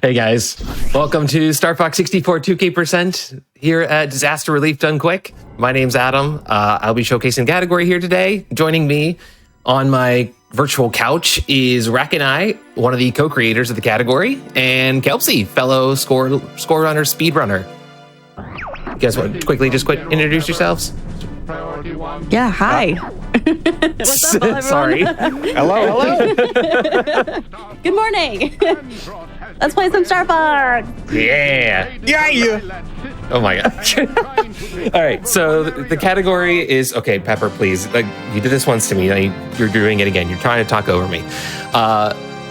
Hey guys, welcome to Star Fox 64 2K% here at Disaster Relief Done Quick. My name's Adam. I'll be showcasing the category here today. Joining me on my virtual couch is Rakanai, one of the co-creators of the category, and Kelpsey, fellow score runner, speedrunner. You guys want to quickly introduce yourselves? Yeah, hi. What's up, everyone? Sorry. Hello. Good morning. Let's play some Star Fox. Yeah. Oh my gosh. All right, so the category is, okay, Pepper, please. Like, you did this once to me, now you're doing it again. You're trying to talk over me.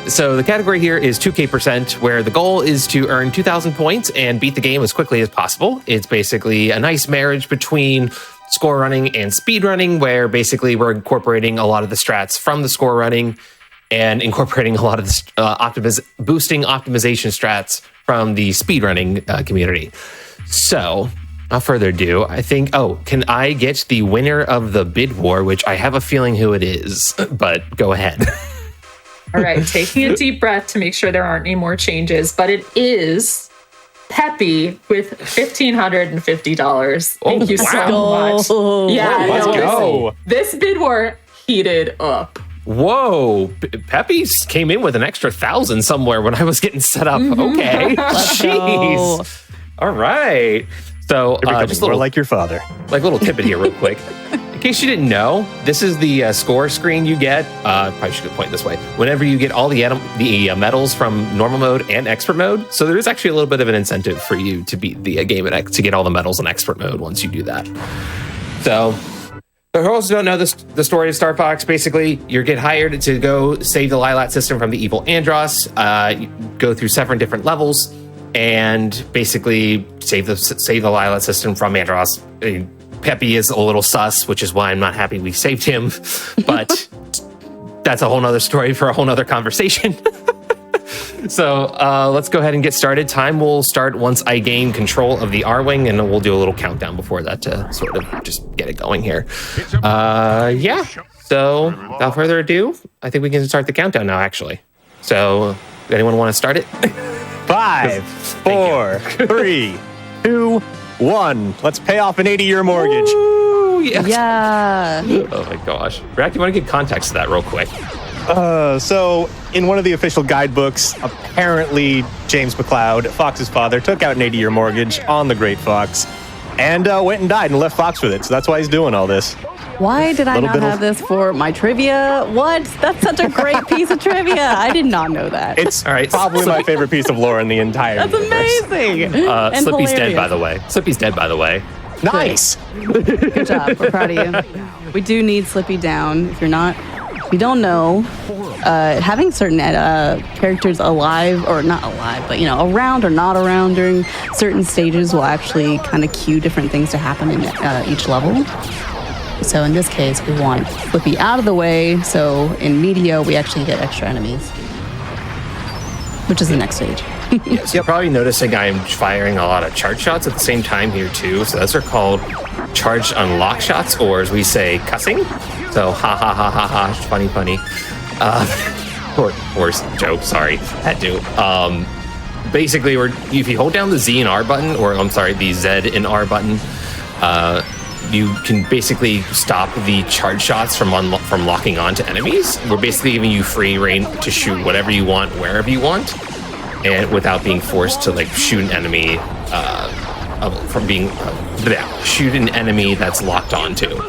So the category here is 2K%, where the goal is to earn 2,000 points and beat the game as quickly as possible. It's basically a nice marriage between score running and speed running, where basically we're incorporating a lot of the strats from the score running and incorporating a lot of the boosting optimization strats from the speed running community. So, without further ado, I think, can I get the winner of the bid war, which I have a feeling who it is, but go ahead. All right, taking a deep breath to make sure there aren't any more changes, but it is Peppy with $1,550. Thank you so much. Yeah, let's go. This bid war heated up. Whoa, Peppy came in with an extra 1,000 somewhere when I was getting set up. Okay, jeez. All right. So just more like your father. Like a little tidbit here real quick. In case you didn't know, this is the score screen you get. Probably should point this way. Whenever you get all the medals from normal mode and expert mode. So there is actually a little bit of an incentive for you to beat the game to get all the medals in expert mode once you do that. So, for those who don't know the story of Star Fox, basically, you get hired to go save the Lilat system from the evil Andros. You go through 7 different levels and basically save the Lilat system from Andros. Peppy is a little sus, which is why I'm not happy we saved him. But that's a whole nother story for a whole nother conversation. So let's go ahead and get started. Time will start once I gain control of the R-Wing, and we'll do a little countdown before that to sort of just get it going here. Yeah. So without further ado, I think we can start the countdown now, actually. So anyone want to start it? 5, 4, 3, 2, 1. Let's pay off an 80-year mortgage. Ooh, yes. Yeah. Oh my gosh. Rack, you want to give context to that real quick? So in one of the official guidebooks, apparently James McLeod, Fox's father, took out an 80-year mortgage on the Great Fox and went and died and left Fox with it. So that's why he's doing all this. Why did I not have this for my trivia? What? That's such a great piece of trivia. I did not know that. It's probably my favorite piece of lore in the entire That's universe. Amazing. Slippy's dead, by the way. Slippy's dead, by the way. Nice. Good job. We're proud of you. We do need Slippy down. If you don't know, having certain characters alive, or not alive, but around or not around during certain stages will actually kind of cue different things to happen in each level. So in this case, we want Slippy out of the way, so in Medio, we actually get extra enemies, which is the next stage. Yes, you're probably noticing I'm firing a lot of charge shots at the same time here too. So those are called charged unlock shots, or as we say, cussing. So ha ha ha ha ha, funny. Or joke, sorry, had to. Basically, if you hold down the Z and R button, the Z and R button, you can basically stop the charge shots from locking onto enemies. We're basically giving you free reign to shoot whatever you want, wherever you want, and without being forced to shoot an enemy shoot an enemy that's locked onto.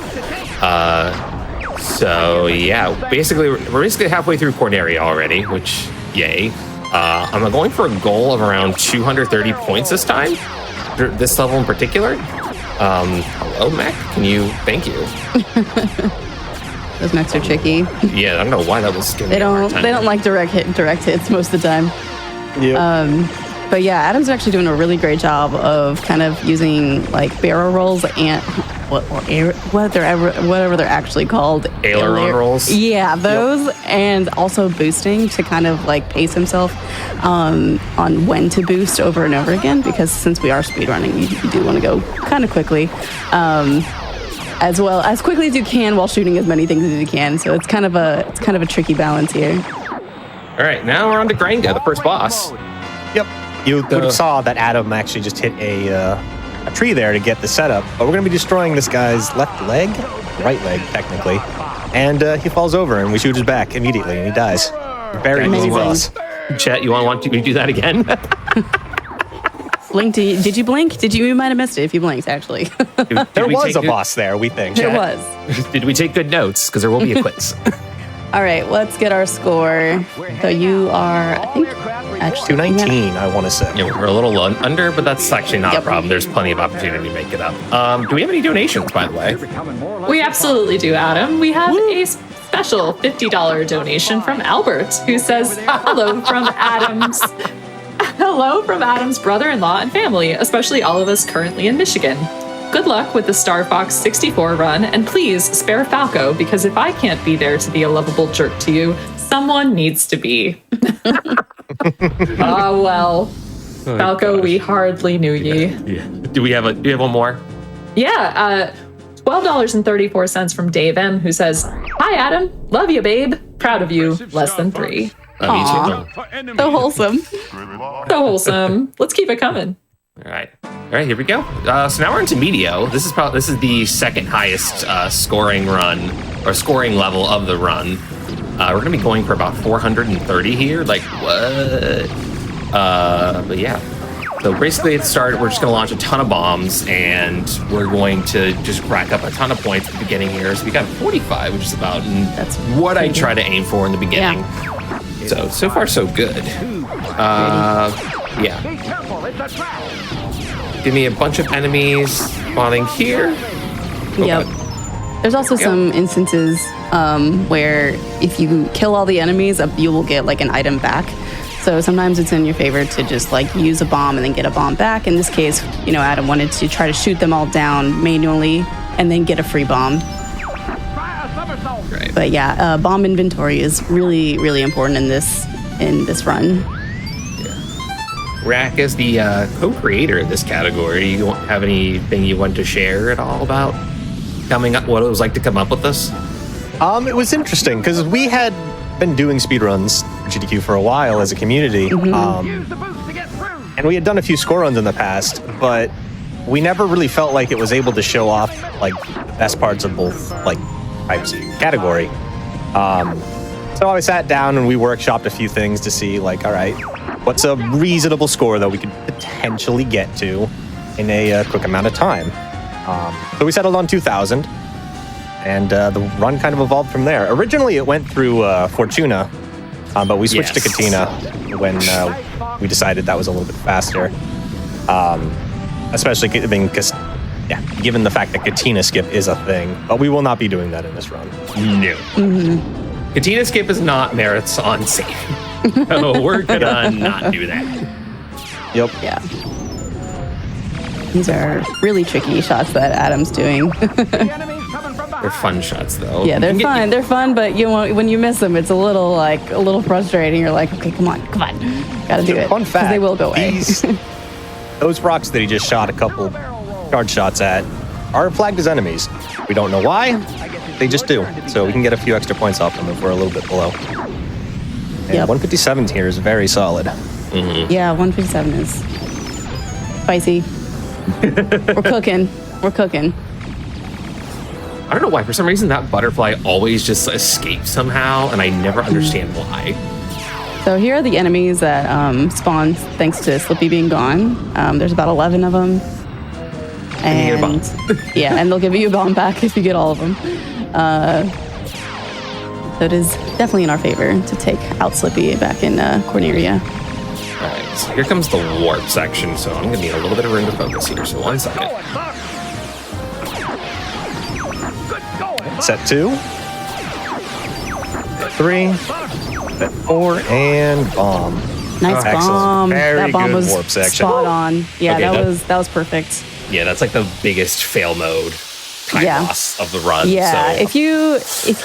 So yeah, basically we're halfway through Corneria already, which yay. I'm going for a goal of around 230 points this time, this level in particular. Hello, Mac. Thank you. Those mechs are tricky. Yeah, I don't know why that was. They don't like direct hits most of the time. Yep. But yeah, Adam's actually doing a really great job of kind of using barrel rolls and whatever they're actually called. Aileron rolls. Yeah, those, yep. And also boosting to kind of pace himself on when to boost over and over again, because since we are speedrunning, you do want to go kind of quickly. As quickly as you can while shooting as many things as you can. So it's kind of a tricky balance here. All right, now we're on to Granga, the first boss. Yep. You would have saw that Adam actually just hit a tree there to get the setup. But we're going to be destroying this guy's left leg, right leg, technically. And he falls over, and we shoot his back immediately, and he dies. Very easy boss. Chet, you want to do that again? Blink, did you blink? You might have missed it if you blinked, actually. There was a boss there, we think. There was. Did we take good notes? Because there will be a quiz. All right, let's get our score. So you are, I think, actually 219, I want to say. Yeah, we're a little under, but that's actually not a problem. There's plenty of opportunity to make it up. Do we have any donations, by the way? We absolutely do, Adam. We have a special $50 donation from Albert, who says, hello from Adam's brother-in-law and family, especially all of us currently in Michigan. Good luck with the Star Fox 64 run, and please spare Falco, because if I can't be there to be a lovable jerk to you, someone needs to be. Well. Falco, we hardly knew ye. Yeah. Do we have one more? Yeah, $12.34 from Dave M, who says, hi, Adam. Love you, babe. Proud of you. Less than 3. Aww. So wholesome. So wholesome. Let's keep it coming. All right, here we go. So now we're into Medio. This is the second highest scoring run or scoring level of the run. We're gonna be going for about 430 here. Like what? But yeah. So basically, at the start, we're just gonna launch a ton of bombs, and we're going to just rack up a ton of points at the beginning here. So we got 45, which is about That's what I try to aim for in the beginning. Yeah. So far so good. Yeah. Give me a bunch of enemies spawning here. Yep. There's also some instances where if you kill all the enemies, you will get like an item back. So sometimes it's in your favor to just like use a bomb and then get a bomb back. In this case, Adam wanted to try to shoot them all down manually and then get a free bomb. Right. But yeah, bomb inventory is really, really important in this run. Rack is the co-creator of this category. You don't have anything you want to share at all about what it was like to come up with this? It was interesting because we had been doing speedruns GDQ for a while as a community. And we had done a few score runs in the past, but we never really felt like it was able to show off like the best parts of both like types of category. So I sat down and we workshopped a few things to see like, all right, what's a reasonable score that we could potentially get to in a quick amount of time? So we settled on 2,000, and the run kind of evolved from there. Originally, it went through Fortuna, but we switched to Katina when we decided that was a little bit faster. Especially given the fact that Katina skip is a thing, but we will not be doing that in this run. No. Katina skip is not merits on safe. So we're gonna not do that. Yep. Yeah. These are really tricky shots that Adam's doing. They're fun shots, though. Yeah, they're fun. They're fun, but when you miss them, it's a little frustrating. You're like, okay, come on, gotta do it. Fun fact: they will go away. Those rocks that he just shot a couple charge shots at are flagged as enemies. We don't know why. They just do. So we can get a few extra points off them if we're a little bit below. And 157 here is very solid. Mm-hmm. Yeah, 157 is spicy. We're cooking. I don't know why. For some reason, that butterfly always just escapes somehow, and I never understand why. So here are the enemies that spawn thanks to Slippy being gone. There's about 11 of them. And you get a bomb. Yeah, and they'll give you a bomb back if you get all of them. So it is definitely in our favor to take out Slippy back in Corneria. All right, so here comes the warp section, so I'm going to need a little bit of room to focus here, so 1 second. Set 2. Set 3. Set 4, and bomb. Nice bomb. Very that bomb good was warp section. spot on. Yeah, Okay, that was perfect. Yeah, that's like the biggest fail mode time loss of the run. Yeah, so. if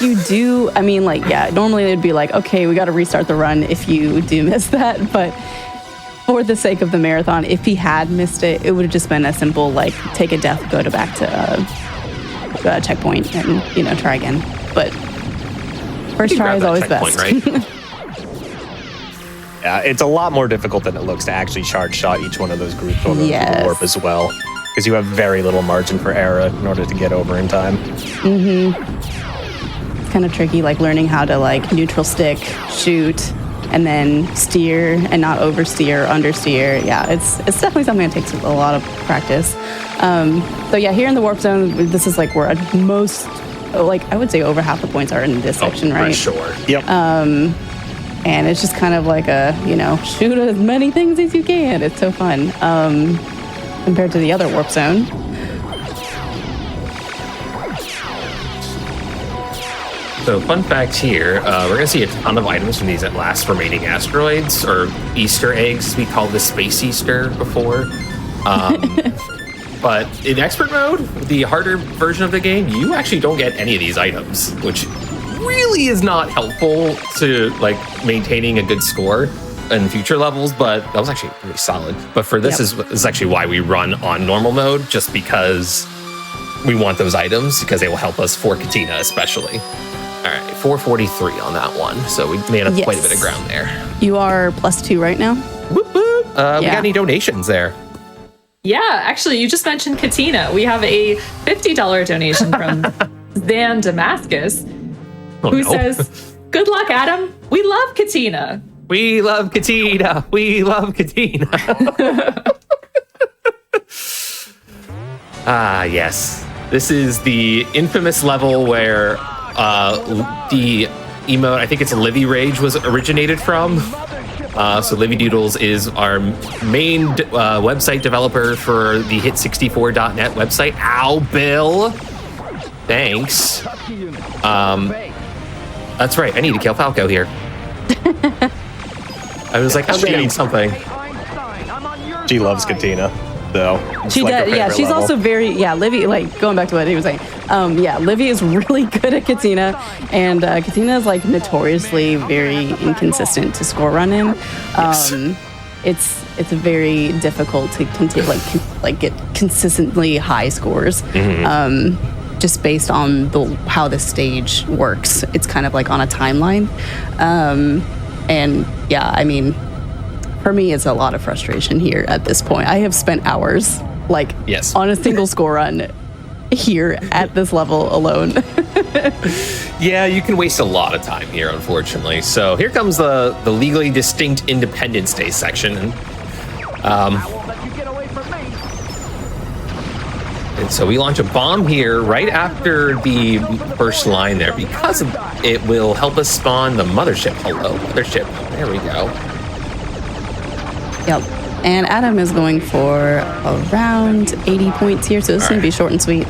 you do, normally it'd be like, okay, we got to restart the run if you do miss that, but for the sake of the marathon, if he had missed it, it would have just been a simple like take a death, go back to checkpoint, and try again. But first try is always best. Right? Yeah, it's a lot more difficult than it looks to actually charge shot each one of those groups over the warp as well. Because you have very little margin for error in order to get over in time. It's kind of tricky, like learning how to like neutral stick, shoot, and then steer and not oversteer, understeer. Yeah, it's definitely something that takes a lot of practice. So yeah, here in the warp zone, this is like where most, like I would say over half the points are in this section, right? For sure. Yep. And it's just kind of like shoot as many things as you can. It's so fun. Compared to the other warp zone. So fun fact here, we're going to see a ton of items from these last remaining asteroids, or Easter eggs, as we called the Space Easter before. But in expert mode, the harder version of the game, you actually don't get any of these items, which really is not helpful to like maintaining a good score in future levels, but that was actually pretty solid. But for this is actually why we run on normal mode, just because we want those items, because they will help us for Katina especially. All right, 443 on that one. So we made up quite a bit of ground there. You are +2 right now? Whoop, whoop. We got any donations there? Yeah, actually, you just mentioned Katina. We have a $50 donation from Zan Damascus, who says, "Good luck, Adam. We love Katina." We love Katina. We love Katina. Yes. This is the infamous level where the emote, I think it's Livy Rage, was originated from. So Livy Doodles is our main website developer for the hit64.net website. Ow, Bill. Thanks. That's right. I need to kill Falco here. I was like, I'm getting something. She loves Katina, though. She does. Yeah, she's also very. Yeah, Livy. Like going back to what he was saying. Yeah, Livy is really good at Katina, and Katina is like notoriously very inconsistent to score run in. It's very difficult to continue get consistently high scores. Just based on how the stage works. It's kind of like on a timeline. And yeah, I mean, for me, it's a lot of frustration here at this point. I have spent hours on a single score run here at this level alone. Yeah, you can waste a lot of time here, unfortunately. So here comes the legally distinct Independence Day section. And so we launch a bomb here right after the first line there, because it will help us spawn the mothership. Hello, mothership. There we go. Yep. And Adam is going for around 80 points here, so this is going to be short and sweet.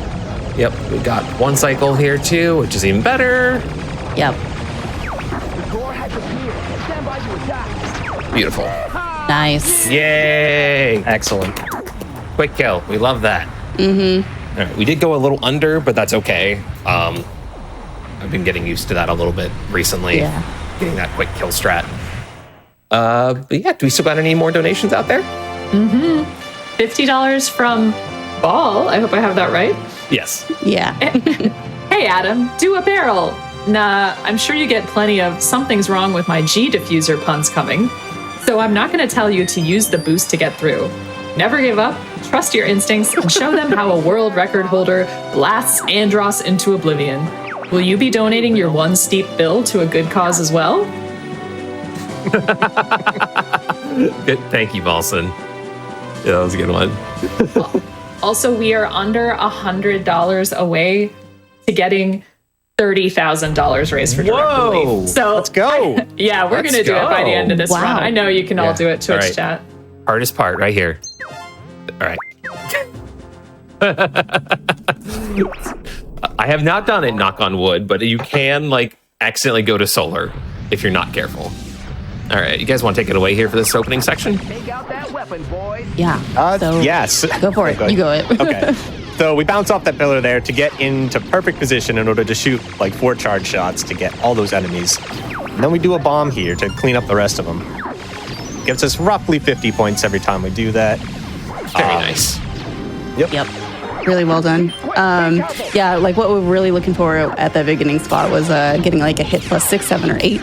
Yep, we got one cycle here too, which is even better. Yep. Beautiful. Nice. Yay! Excellent. Quick kill. We love that. All right, we did go a little under, but that's okay. I've been getting used to that a little bit recently. Yeah. Getting that quick kill strat. But yeah, do we still got any more donations out there? $50 from Ball. I hope I have that right. Yes. Yeah. Hey, Adam, do a barrel. Nah, I'm sure you get plenty of something's wrong with my G diffuser puns coming. So I'm not going to tell you to use the boost to get through. Never give up, trust your instincts, and show them how a world record holder blasts Andros into oblivion. Will you be donating your one steep bill to a good cause as well? Good. Thank you, Balson. Yeah, that was a good one. Also, we are under $100 away to getting $30,000 raised for direct relief. So let's go. We're going to do it by the end of this run. I know you can all do it, Twitch chat. Hardest part right here. All right. I have not done it, knock on wood, but you can accidentally go to solar if you're not careful. All right, you guys want to take it away here for this opening section? Take out that weapon, boys. Yeah. Yes. Go for it. You go it. Okay. So we bounce off that pillar there to get into perfect position in order to shoot 4 charge shots to get all those enemies. And then we do a bomb here to clean up the rest of them. Gives us roughly 50 points every time we do that. Very nice. Yep. Really well done. What we're really looking for at that beginning spot was getting a hit +6, 7, or 8.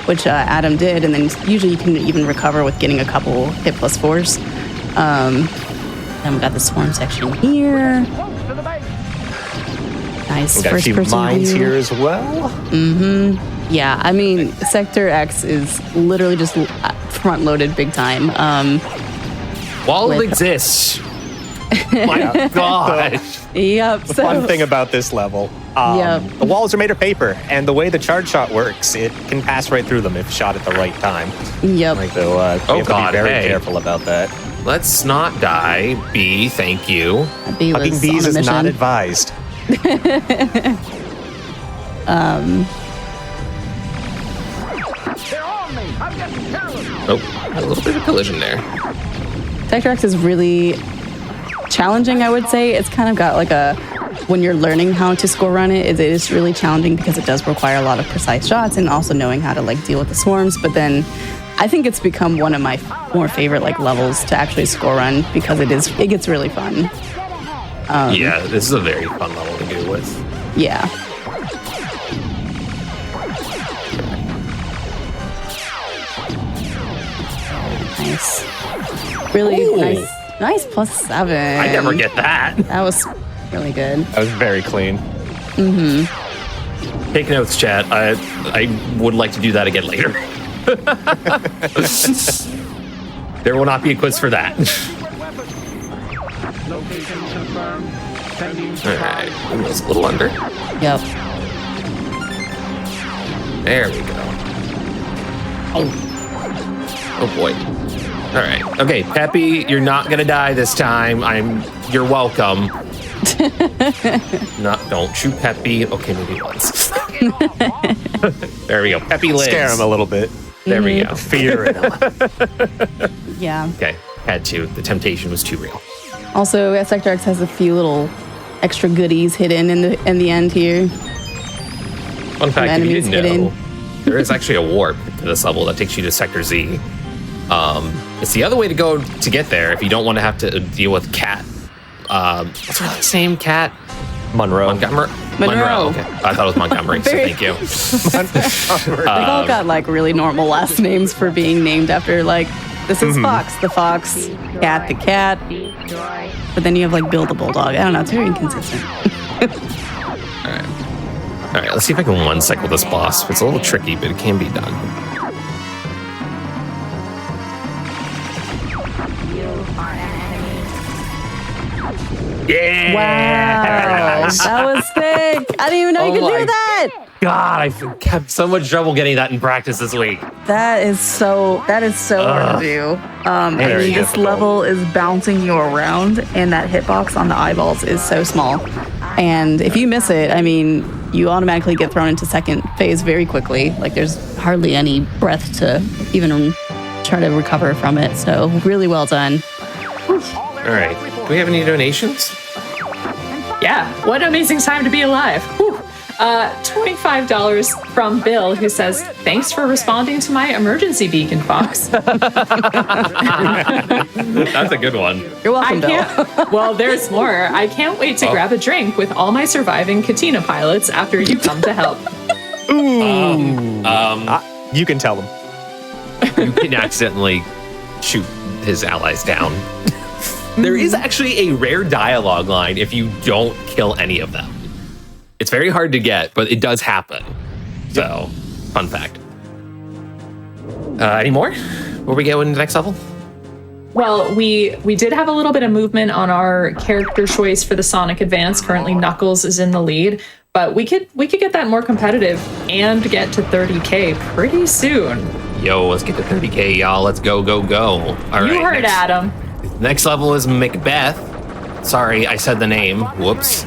which Adam did, and then usually you can even recover with getting a couple hit plus 4s. Then we got the swarm section here. Nice. We got a few mines here as well. Yeah, I mean, Sector X is literally just front-loaded big time. Walls exist. My God. Yep. The fun thing about this level, the walls are made of paper, and the way the charge shot works, it can pass right through them if shot at the right time. Yep. So you have to be very careful about that. Let's not die. B, thank you. Hugging bees is not advised. Oh, a little bit of collision there. Sector X is really challenging, I would say. It's kind of got like when you're learning how to score run it is really challenging because it does require a lot of precise shots and also knowing how to like deal with the swarms. But then I think it's become one of my more favorite like levels to actually score run because it gets really fun. Yeah, this is a very fun level to do with. Yeah. Nice. Really nice +7. I never get that. That was really good. That was very clean. Take notes, chat. I would like to do that again later. There will not be a quiz for that. All right, almost a little under. Yep. There we go. Oh boy. All right. Okay, Peppy, you're not gonna die this time. You're welcome. Don't shoot Peppy. Okay, maybe once. There we go. Peppy lives. Scare him a little bit. There we go. Fear it. Yeah. Okay, had to. The temptation was too real. Also, Sector X has a few little extra goodies hidden in the end here. Fun fact, if you didn't know, there is actually a warp to this level that takes you to Sector Z. It's the other way to go to get there if you don't want to have to deal with Cat. What's her last name? Cat? Monroe. Monroe. Okay. I thought it was Montgomery, so thank you. They've all got like really normal last names for being named after like, this is Fox, the fox, Cat, the cat. But then you have like Bill the bulldog. I don't know, it's very inconsistent. All right, let's see if I can one-cycle this boss. It's a little tricky, but it can be done. Yeah! Wow, Nice. that was sick. I didn't even know you could do that. God, I've had so much trouble getting that in practice this week. That is so hard to do. I mean, this difficult. level is bouncing you around, and that hitbox on the eyeballs is so small. And if you miss it, I mean, you automatically get thrown into second phase very quickly. Like, there's hardly any breath to even try to recover from it. So, really well done. All right, do we have any donations? Yeah, what an amazing time to be alive. Whew. $25 from Bill, who says, thanks for responding to my emergency beacon, Fox. That's a good one. You're welcome, Bill. Well, there's more. I can't wait to grab a drink with all my surviving Katina pilots after you come to help. You can tell him. You can accidentally shoot his allies down. There is actually a rare dialogue line if you don't kill any of them. It's very hard to get, but it does happen. So, fun fact. Any more? Before we go into the next level? Well, we did have a little bit of movement on our character choice for the Sonic Advance. Currently, Knuckles is in the lead, but we could get that more competitive and get to 30K pretty soon. Yo, let's get to 30K, y'all. Let's go, go, go. All right. You heard Adam. Next level is Macbeth. Sorry, I said the name. Whoops.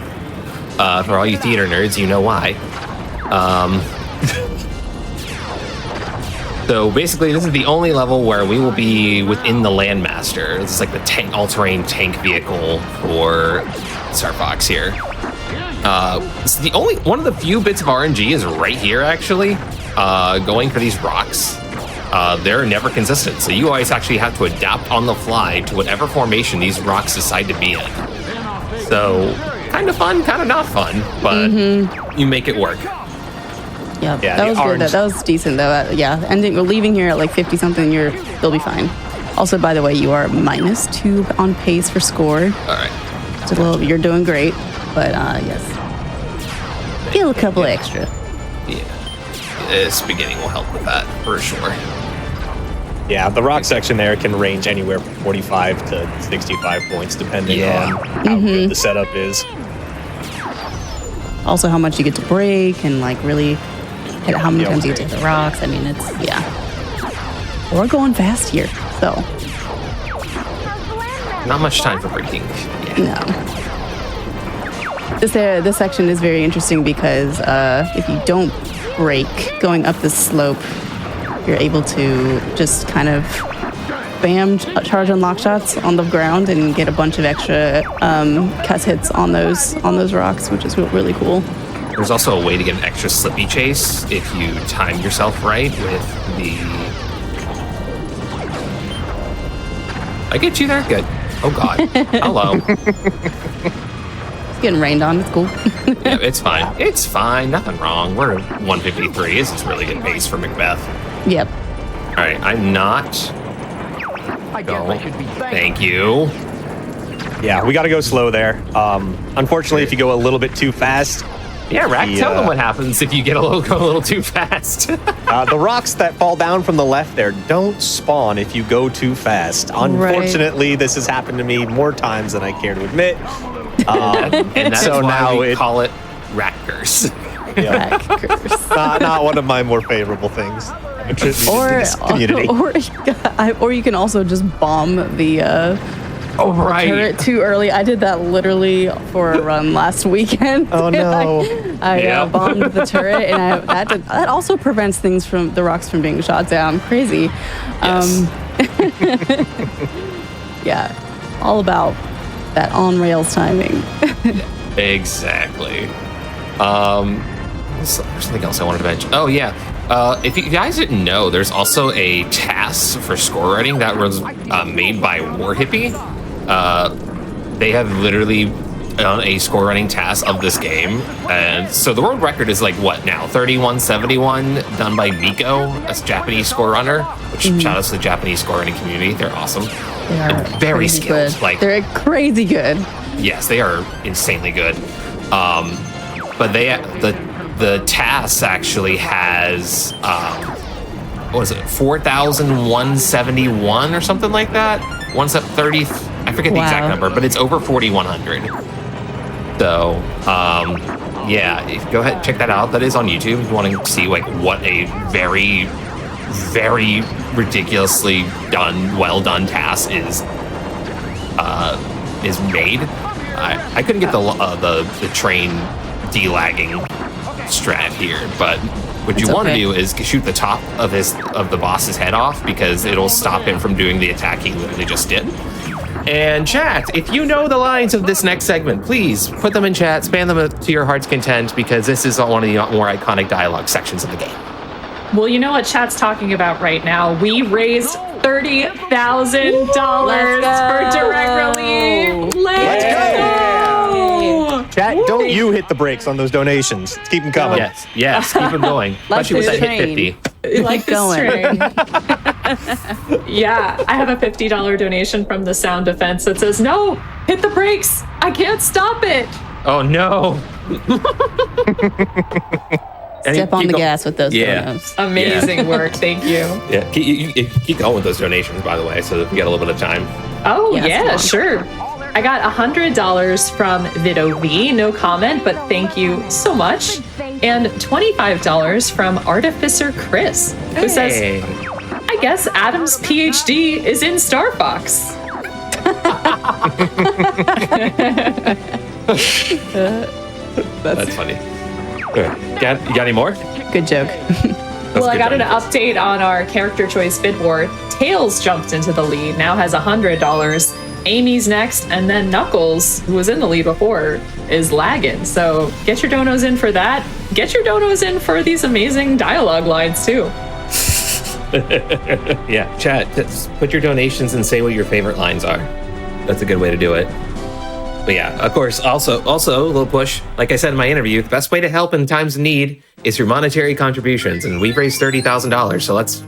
For all you theater nerds, you know why. So basically, this is the only level where we will be within the Landmaster. This is like the all-terrain tank vehicle for Star Fox here. This is the only one of the few bits of RNG is right here, actually. Going for these rocks. They're never consistent, so you always actually have to adapt on the fly to whatever formation these rocks decide to be in. So, kind of fun, kind of not fun, but you make it work. Yeah, Yeah, that the was good. orange- That was decent though. Leaving here at like 50 something, you'll be fine. Also, by the way, you are -2 on pace for score. All right. You're doing great, but yes, get a couple extra. Yeah. This beginning will help with that for sure. Yeah, the rock section there can range anywhere from 45 to 65 points, depending on how good the setup is. Also, how much you get to break and like really hit how many times you get to hit the rocks. I mean, we're going fast here, so Not much time for breaking. Yeah. no. This section is very interesting because if you don't break going up this slope, you're able to just kind of bam charge unlock shots on the ground and get a bunch of extra cuss hits on those rocks, which is really cool. There's also a way to get an extra slippy chase if you time yourself right with the... I get you there? Good. Oh, God. Hello. It's getting rained on. It's cool. Yeah, it's fine. It's fine. Nothing wrong. We're at 153. This is really good pace for Macbeth. Yep. All right, I'm not... I guess I should be Thank you. Yeah, we got to go slow there. Unfortunately, if you go a little bit too fast, Yeah, Rack, tell them what happens if you go a little too fast. the rocks that fall down from the left there don't spawn if you go too fast. Unfortunately, this has happened to me more times than I care to admit. And that's So why now we it- call it Rack Curse. Yeah, Curse. not one of my more favorable things. Community. Or you can also just bomb the Oh, right. turret too early. I did that literally for a run last weekend. Oh, no. I Yep. bombed the turret, and that also prevents the rocks from being shot down. Crazy. Yes. Yeah, all about that on rails timing. Exactly. There's something else I wanted to mention. Oh, yeah. If you guys didn't know, there's also a task for score writing that was made by War Hippie. They have literally done a score writing task of this game. And so the world record is like, what now? 3171, done by Miko, a Japanese score runner, which shout out to the Japanese score writing community. They're awesome. They are And very crazy skilled. good. Like, They're crazy good. yes, they are insanely good. But the task actually has what is it, 4,171 or something like that? One's up 30, I forget the exact Wow. number, but it's over 4,100. So, yeah, go ahead and check that out. That is on YouTube if you want to see like what a very, very ridiculously well done task is made. I couldn't get the train delagging strat here, but what you want to do is shoot the top of the boss's head off, because it'll stop him from doing the attack he literally just did. And chat, if you know the lines of this next segment, please put them in chat, spam them to your heart's content, because this is one of the more iconic dialogue sections of the game. Well, you know what chat's talking about right now. We raised $30,000 for direct relief. Let's go! Chat, don't you hit the brakes on those donations. Let's keep them coming. Yes, keep them going. Like Especially with that this hit train. 50. Like this going. train. Yeah, I have a $50 donation from the Sound Defense that says, no, hit the brakes. I can't stop it. Oh no. Step on the gas with those Yeah. donos. Amazing work. Thank you. Yeah, keep going with those donations, by the way, so that we get a little bit of time. Oh, Yes, yeah, Mom. sure. I got $100 from Vido V, no comment, but thank you so much. And $25 from Artificer Chris, who says, I guess Adam's PhD is in Star Fox. That's funny. Okay. You got any more? Good joke. Well, I good got an job. update on our character choice bid war. Tails jumped into the lead, now has $100. Amy's next, and then Knuckles, who was in the lead before, is lagging. So get your donos in for that. Get your donos in for these amazing dialogue lines too. Yeah, chat, just put your donations and say what your favorite lines are. That's a good way to do it. But yeah, of course, also a little push. Like I said in my interview, the best way to help in times of need is your monetary contributions, and we've raised $30,000. So let's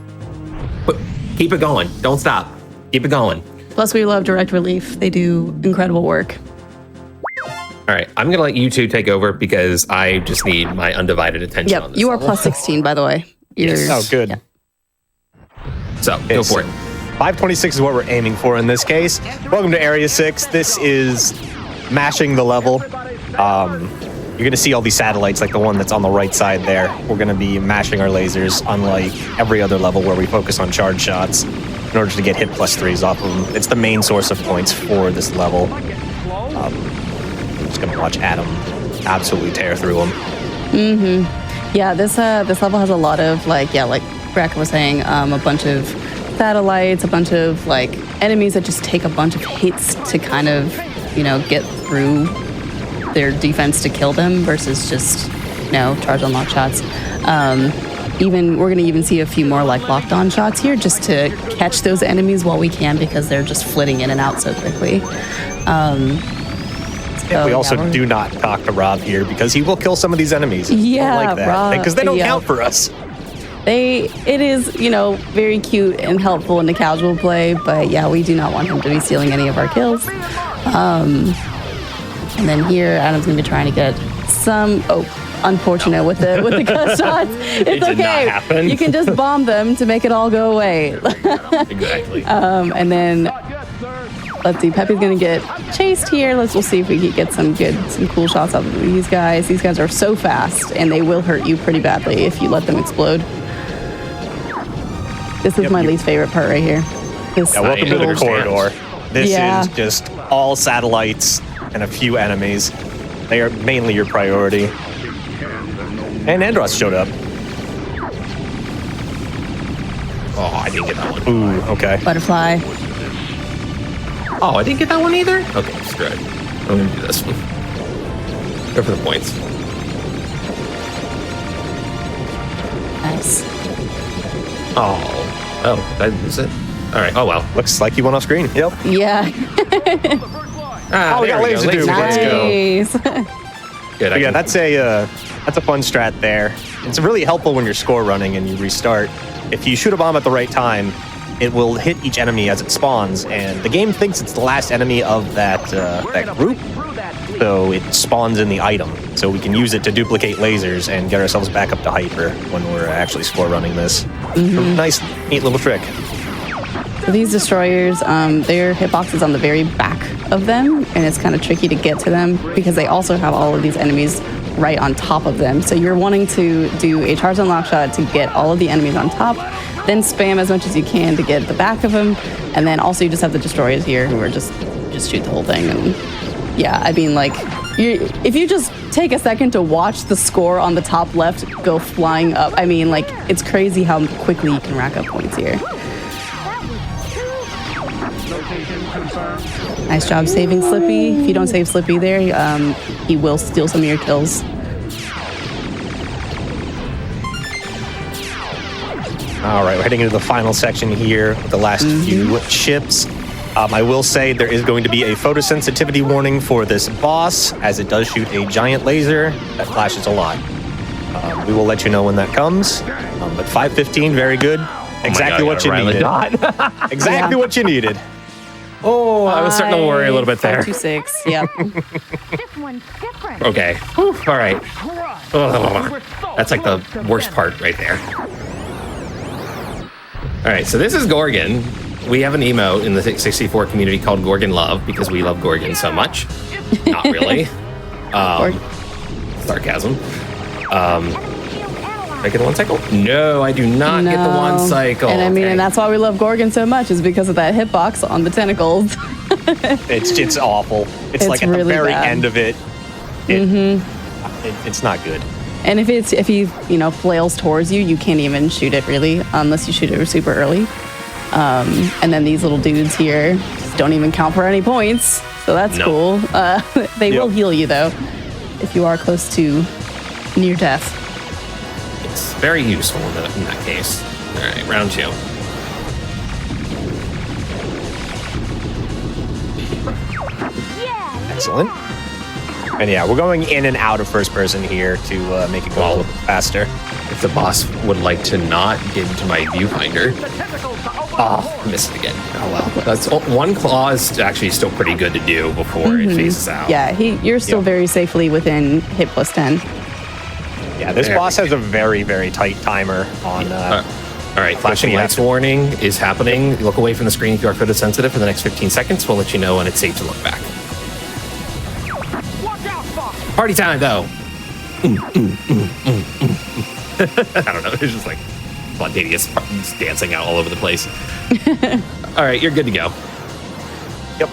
keep it going. Don't stop. Keep it going. Plus, we love Direct Relief. They do incredible work. All right, I'm gonna let you two take over because I just need my undivided attention. Yep, on this you are level. plus 16, by the way. Yes. Oh, good. Yeah. So go for it. 526 is what we're aiming for in this case. Welcome to Area 6. This is mashing the level. You're going to see all these satellites like the one that's on the right side there. We're going to be mashing our lasers, unlike every other level where we focus on charge shots in order to get hit +3s off of them. It's the main source of points for this level. I'm just going to watch Adam absolutely tear through them. Yeah, this level has a lot of like Bracken was saying, a bunch of satellites, a bunch of like enemies that just take a bunch of hits to kind of, get through their defense to kill them versus just, charge on lock shots. We're gonna even see a few more like locked on shots here just to catch those enemies while we can because they're just flitting in and out so quickly. We also do not talk to Rob here because he will kill some of these enemies. Yeah, like that. Rob, Because they don't count for us. It is, very cute and helpful in the casual play, but yeah, we do not want him to be stealing any of our kills. And then here, Adam's gonna be trying to get some. Oh, unfortunate with the cut shots. It's It did okay. not happen. You can just bomb them to make it all go away. Exactly. And then let's see, Pepe's gonna get chased here. We'll see if we can get some cool shots out of these guys. These guys are so fast, and they will hurt you pretty badly if you let them explode. This is my least favorite part right here. Welcome to the understand. corridor. This Yeah. is just all satellites and a few enemies. They are mainly your priority. And Andros showed up. Oh, I didn't get that one. Ooh, okay. Butterfly. Oh, I didn't get that one either? Okay, screw it. I'm gonna do this one. Go for the points. Nice. Oh, that is it? All right, oh well. Looks like you went off screen. Yep. Yeah. Ah, we there got laser go. dude. Let's go. Nice. Good, But yeah, that's a fun strat there. It's really helpful when you're score running and you restart. If you shoot a bomb at the right time, it will hit each enemy as it spawns, and the game thinks it's the last enemy of that group, so it spawns in the item. So we can use it to duplicate lasers and get ourselves back up to hyper when we're actually score running this. Nice, neat little trick. So these destroyers, their hitbox on the very back of them, and it's kind of tricky to get to them because they also have all of these enemies right on top of them. So you're wanting to do a charge and lock shot to get all of the enemies on top, then spam as much as you can to get the back of them, and then also you just have the destroyers here who are just shoot the whole thing. And yeah, I mean, like, if you just take a second to watch the score on the top left go flying up, I mean, like, it's crazy how quickly you can rack up points here. Nice job saving Slippy. If you don't save Slippy there, he will steal some of your kills. All right, we're heading into the final section here with the last few ships. I will say there is going to be a photosensitivity warning for this boss, as it does shoot a giant laser that flashes a lot. We will let you know when that comes. But 515, very good. Exactly what you needed. Exactly what you needed. Oh, I was starting to worry a little bit there. 526, yep. This one's different. Okay. Whew, all right. Ugh. That's like the worst part right there. All right, so this is Gorgon. We have an emote in the 64 community called Gorgon Love because we love Gorgon so much. Not really. Sarcasm. Do I get the one cycle? No, I do not get the one cycle. And I mean, Okay. and that's why we love Gorgon so much, is because of that hitbox on the tentacles. It's awful. It's like at really the very bad. end of it. It's not good. And if he flails towards you, you can't even shoot it really, unless you shoot it super early. And then these little dudes here just don't even count for any points, so that's cool. They will heal you though, if you are close to near death. It's very useful in that case. All right, round 2. Excellent. And yeah, we're going in and out of first person here to make it go a little bit faster. If the boss would like to not get into my viewfinder. Oh, missed it again. Oh well. That's one claw is actually still pretty good to do before it phases out. Yeah, you're still very safely within hit plus 10. Yeah, this boss has a very, very tight timer on. All right, flashing lights warning is happening. Look away from the screen if you are photosensitive for the next 15 seconds. We'll let you know when it's safe to look back. Party time, though. I don't know. It's just like spontaneous dancing out all over the place. All right, you're good to go. Yep.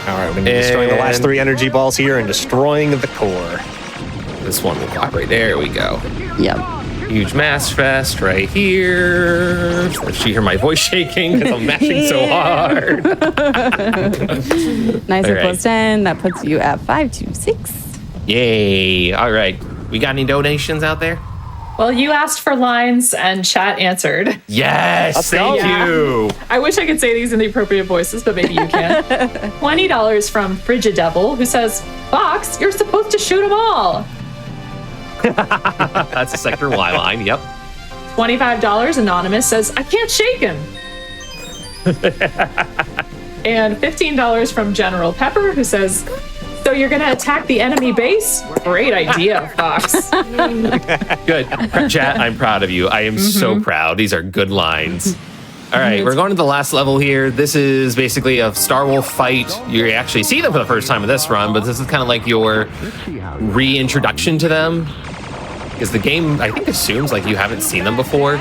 All right, we're going to be destroying the last 3 energy balls here and destroying the core. This one will pop right there. We go. Yep. Huge mass fest right here. If you hear my voice shaking because I'm mashing so hard. Nice All and right. plus 10. That puts you at 526. Yay. All right. We got any donations out there? Well, you asked for lines and chat answered. Yes. Thank you. I wish I could say these in the appropriate voices, but maybe you can. $20 from Frigidevil, who says, Fox, you're supposed to shoot them all. That's a Sector Y line. Yep. $25 Anonymous says, I can't shake him. And $15 from General Pepper, who says, so you're going to attack the enemy base? Great idea, Fox. Good. Chat, I'm proud of you. I am so proud. These are good lines. All right, we're going to the last level here. This is basically a Star Wolf fight. You actually see them for the first time in this run, but this is kind of like your reintroduction to them. Because the game, I think, assumes like you haven't seen them before.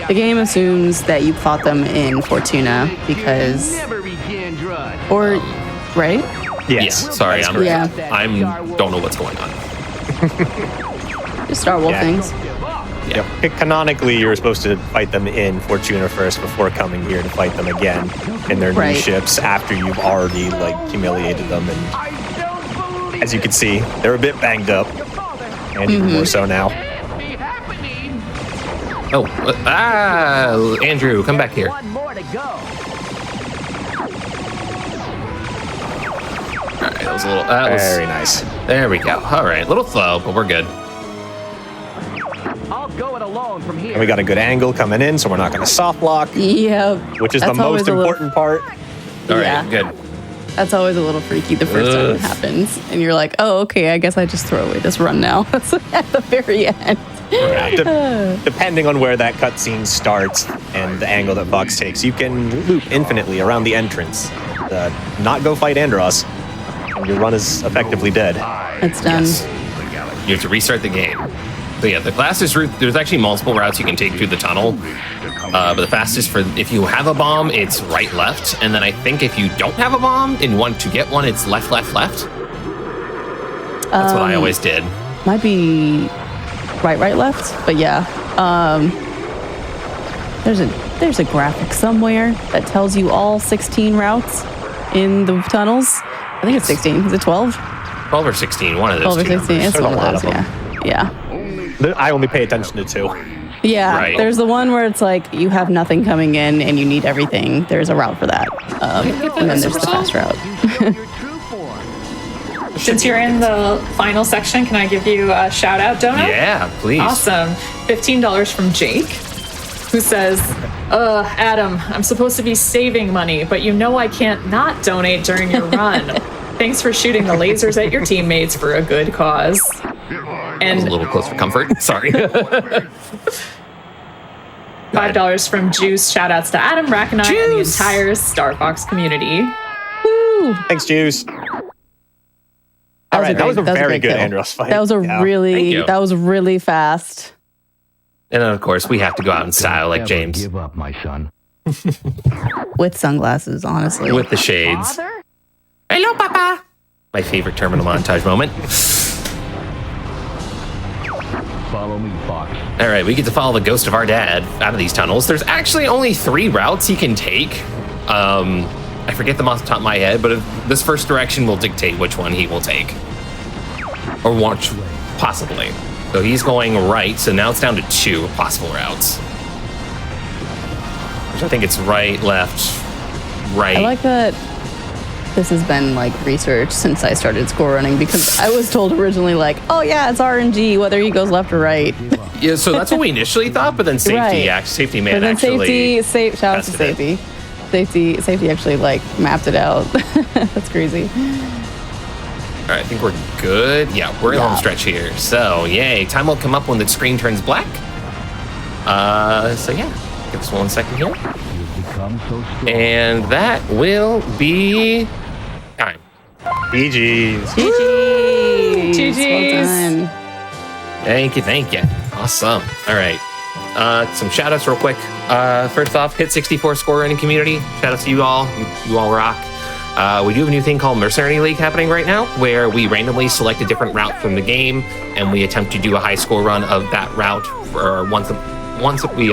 The game assumes that you fought them in Fortuna because, or right? Yes. Yeah, sorry, that's I'm correct. don't know what's going on. Just Star Wolf Yeah. things. Yeah. Canonically, you're supposed to fight them in Fortuna first before coming here to fight them again in their new Right. ships after you've already like humiliated them. And as you can see, they're a bit banged up, and even more so now. Oh, Andrew, come back here. One more to go. All right, that was a little. Very nice. There we go. All right, a little slow, but we're good. I'll go it alone from here. And we got a good angle coming in, so we're not going to soft lock, Yep. which is That's the always most a little- important part. All right, Yeah. good. That's always a little freaky the first time it happens. And you're like, oh, okay, I guess I just throw away this run now. That's at the very end. Depending on where that cutscene starts and the angle that Fox takes, you can loop infinitely around the entrance. Not go fight Andros, and your run is effectively dead. It's done. Yes. You have to restart the game. So yeah, the fastest route, there's actually multiple routes you can take through the tunnel. But the fastest for, if you have a bomb, it's right, left. And then I think if you don't have a bomb and want to get one, it's left, left, left. That's what I always did. Might be right, right, left. But yeah. There's a graphic somewhere that tells you all 16 routes in the tunnels. I think it's 16. Is it 12? 12 or 16, one of those 12 or two 16. numbers. It's one a lot of those, of them. yeah. I only pay attention to 2. Yeah, Right. there's the one where it's like you have nothing coming in and you need everything. There's a route for that. And then there's the fast route. Your true form. Since you're in the final section, can I give you a shout out, Donut? Yeah, please. Awesome. $15 from Jake, who says, Adam, I'm supposed to be saving money, but you know I can't not donate during your run. Thanks for shooting the lasers at your teammates for a good cause. A And little close for comfort. Sorry. $5 from Juice. Shout outs to Adam, Rakanai, and the entire Star Fox community. Woo! Thanks, Juice. All right, that was a very good kill. Andros fight. That was a Yeah. Thank really you. that was really fast. And then, of course, we have to go out in style like Never James Give up, my son. With sunglasses, honestly. with the shades. Father? Hello, Papa. My favorite terminal montage moment. Follow me, Fox. All right, we get to follow the ghost of our dad out of these tunnels. There's actually only 3 routes he can take. I forget them off the top of my head, but this first direction will dictate which one he will take. Or watch, possibly. So he's going right, so now it's down to 2 possible routes. Which I think it's right, left, right. I like that this has been like research since I started score running because I was told originally like, oh yeah, it's RNG whether he goes left or right. Yeah, so that's what we initially thought, but then safety, Right. safety man But then actually. shout out to tested it. safety actually like mapped it out. That's crazy. All right, I think we're good. Yeah, we're in the home Yeah. stretch here. So, yay. Time will come up when the screen turns black. So, yeah. Give us 1 second here. You've become so strong. And that will be time. GG's. GG's. GG's. Well done. Thank you. Awesome. All right. Some shout outs real quick. First off, Hit 64 score running community. Shout out to you all. You all rock. We do have a new thing called Mercenary League happening right now, where we randomly select a different route from the game, and we attempt to do a high score run of that route for once we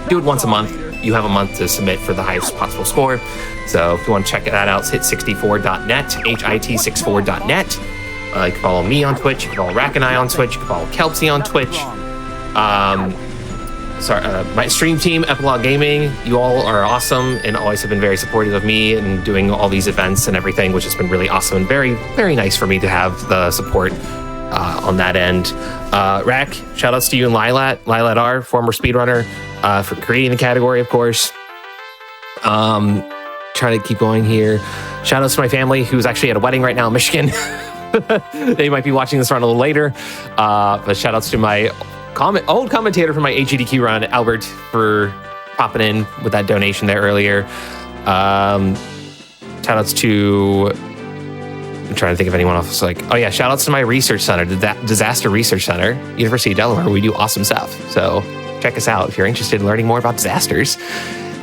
do it once a month. You have a month to submit for the highest possible score. So if you want to check that out, it's hit64.net, hit64.net. You can follow me on Twitch. You can follow Rakanai on Twitch. You can follow kelpsey on Twitch. My stream team, Epilogue Gaming, you all are awesome and always have been very supportive of me and doing all these events and everything, which has been really awesome and very, very nice for me to have the support on that end. Rack, shout outs to you and Lilat R, former speedrunner, for creating the category, of course. Trying to keep going here. Shout outs to my family who's actually at a wedding right now in Michigan. They might be watching this run a little later. But shout outs to my old commentator from my HEDQ run, Albert, for popping in with that donation there earlier. Shout outs to, I'm trying to think of anyone else. Shout outs to my research center, the Disaster Research Center, University of Delaware. We do awesome stuff. So check us out if you're interested in learning more about disasters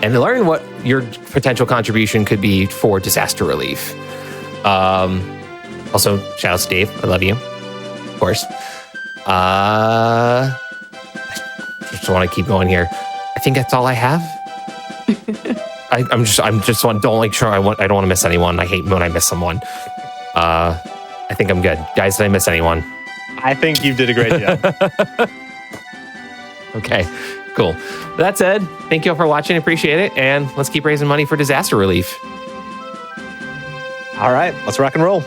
and to learn what your potential contribution could be for disaster relief. Also, shout outs to Dave. I love you, of course. I just want to keep going here. I think that's all I have. I don't want to miss anyone. I hate when I miss someone. I think I'm good. Guys, did I miss anyone? I think you did a great job. Okay, cool. That said, thank you all for watching. Appreciate it. And let's keep raising money for disaster relief. All right, let's rock and roll.